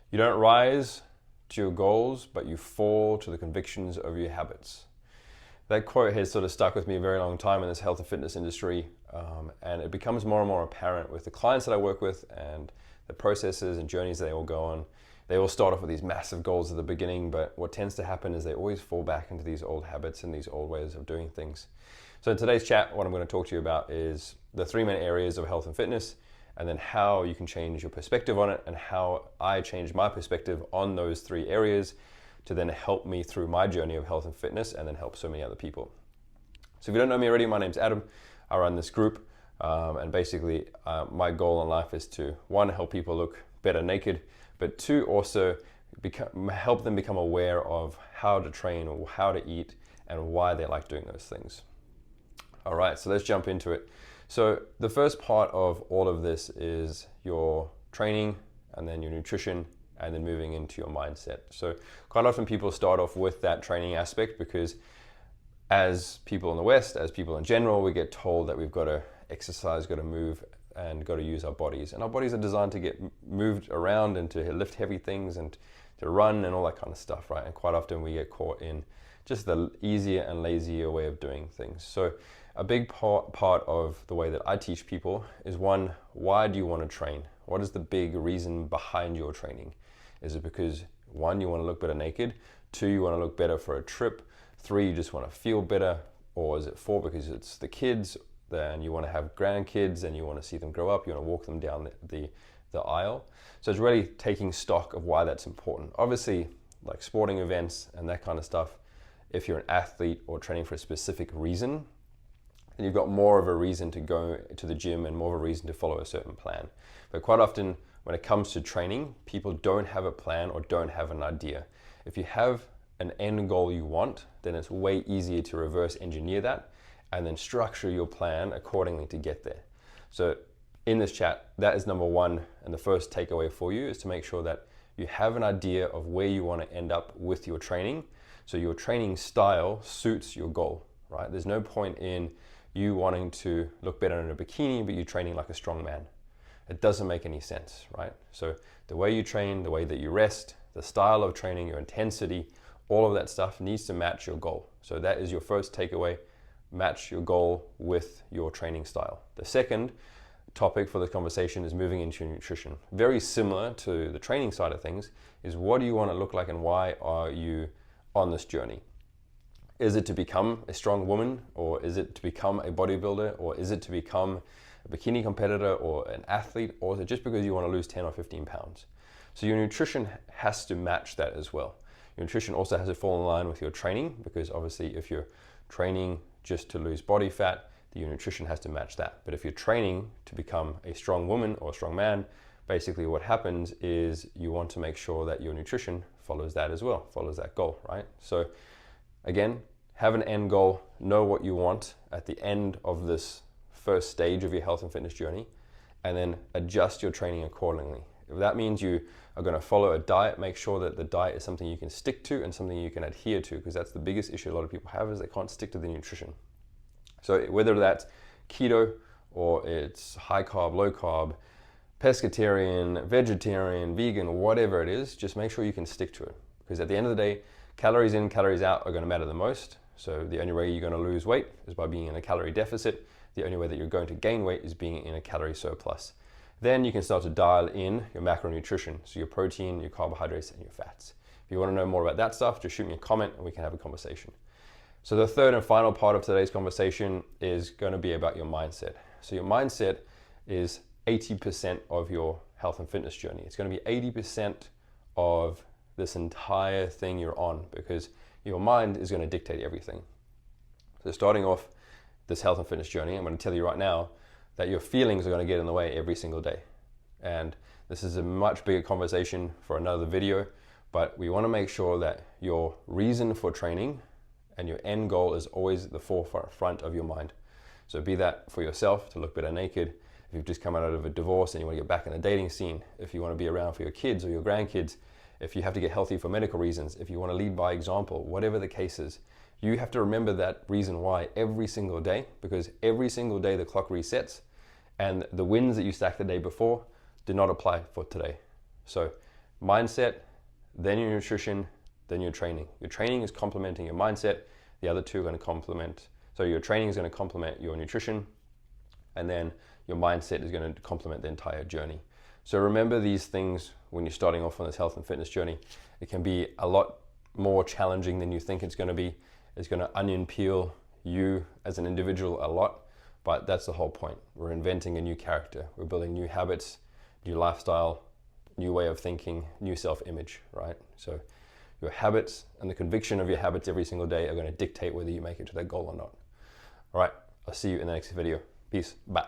You don't rise to your goals, but you fall to the convictions of your habits. That quote has sort of stuck with me a very long time in this health and fitness industry, and it becomes more and more apparent with the clients that I work with and the processes and journeys they all go on. They all start off with these massive goals at the beginning, but what tends to happen is they always fall back into these old habits and these old ways of doing things. So in today's chat, what I'm going to talk to you about is the three main areas of health and fitness, and then how you can change your perspective on it, and how I changed my perspective on those three areas to then help me through my journey of health and fitness and then help so many other people. So if you don't know me already, my name's Adam. I run this group, and basically my goal in life is to, one, help people look better naked, but two, also help them become aware of how to train or how to eat and why they like doing those things. All right, so let's jump into it. So the first part of all of this is your training, and then your nutrition, and then moving into your mindset. So quite often people start off with that training aspect because as people in the West, as people in general, we get told that we've got to exercise, got to move, and got to use our bodies. And our bodies are designed to get moved around and to lift heavy things and to run and all that kind of stuff, right? And quite often we get caught in just the easier and lazier way of doing things. So a big part of the way that I teach people is, one, why do you want to train? What is the big reason behind your training? Is it because, one, you want to look better naked? Two, you want to look better for a trip? Three, you just want to feel better? Or is it four, because it's the kids and you want to have grandkids and you want to see them grow up, you want to walk them down the aisle? So it's really taking stock of why that's important. Obviously, like sporting events and that kind of stuff, if you're an athlete or training for a specific reason, then you've got more of a reason to go to the gym and more of a reason to follow a certain plan. But quite often when it comes to training, people don't have a plan or don't have an idea. If you have an end goal you want, then it's way easier to reverse engineer that and then structure your plan accordingly to get there. So in this chat, that is number one, and the first takeaway for you is to make sure that you have an idea of where you want to end up with your training, so your training style suits your goal, right? There's no point in you wanting to look better in a bikini, but you're training like a strong man. It doesn't make any sense, right? So the way you train, the way that you rest, the style of training, your intensity, all of that stuff needs to match your goal. So that is your first takeaway: match your goal with your training style. The second topic for the conversation is moving into your nutrition. Very similar to the training side of things is, what do you want to look like and why are you on this journey? Is it to become a strong woman, or is it to become a bodybuilder, or is it to become a bikini competitor or an athlete, or is it just because you want to lose 10 or 15 pounds? So your nutrition has to match that as well. Your nutrition also has to fall in line with your training, because obviously if you're training just to lose body fat, your nutrition has to match that. But if you're training to become a strong woman or a strong man, basically what happens is you want to make sure that your nutrition follows that as well, follows that goal, right? So again, have an end goal, know what you want at the end of this first stage of your health and fitness journey, and then adjust your training accordingly. If that means you are going to follow a diet, make sure that the diet is something you can stick to and something you can adhere to, because that's the biggest issue a lot of people have, is they can't stick to the nutrition. So whether that's keto or it's high carb, low carb, pescatarian, vegetarian, vegan, whatever it is, just make sure you can stick to it. Because at the end of the day, calories in, calories out are going to matter the most. So the only way you're going to lose weight is by being in a calorie deficit. The only way that you're going to gain weight is being in a calorie surplus. Then you can start to dial in your macronutrition, so your protein, your carbohydrates, and your fats. If you want to know more about that stuff, just shoot me a comment and we can have a conversation. So the third and final part of today's conversation is going to be about your mindset. So your mindset is 80% of your health and fitness journey. It's going to be 80% of this entire thing you're on, because your mind is going to dictate everything. So starting off this health and fitness journey, I'm going to tell you right now that your feelings are going to get in the way every single day. And this is a much bigger conversation for another video, but we want to make sure that your reason for training and your end goal is always the forefront of your mind. So be that for yourself, to look better naked. If you've just come out of a divorce and you want to get back in the dating scene, if you want to be around for your kids or your grandkids, if you have to get healthy for medical reasons, if you want to lead by example, whatever the case is, you have to remember that reason why every single day, because every single day the clock resets and the wins that you stacked the day before do not apply for today. So mindset, then your nutrition, then your training. Your training is complementing your mindset. The other two are going to complement. So your training is going to complement your nutrition, and then your mindset is going to complement the entire journey. So remember these things when you're starting off on this health and fitness journey. It can be a lot more challenging than you think it's going to be. It's going to onion peel you as an individual a lot, but that's the whole point. We're inventing a new character. We're building new habits, new lifestyle, new way of thinking, new self-image, right? So your habits and the conviction of your habits every single day are going to dictate whether you make it to that goal or not. All right, I'll see you in the next video. Peace. Bye.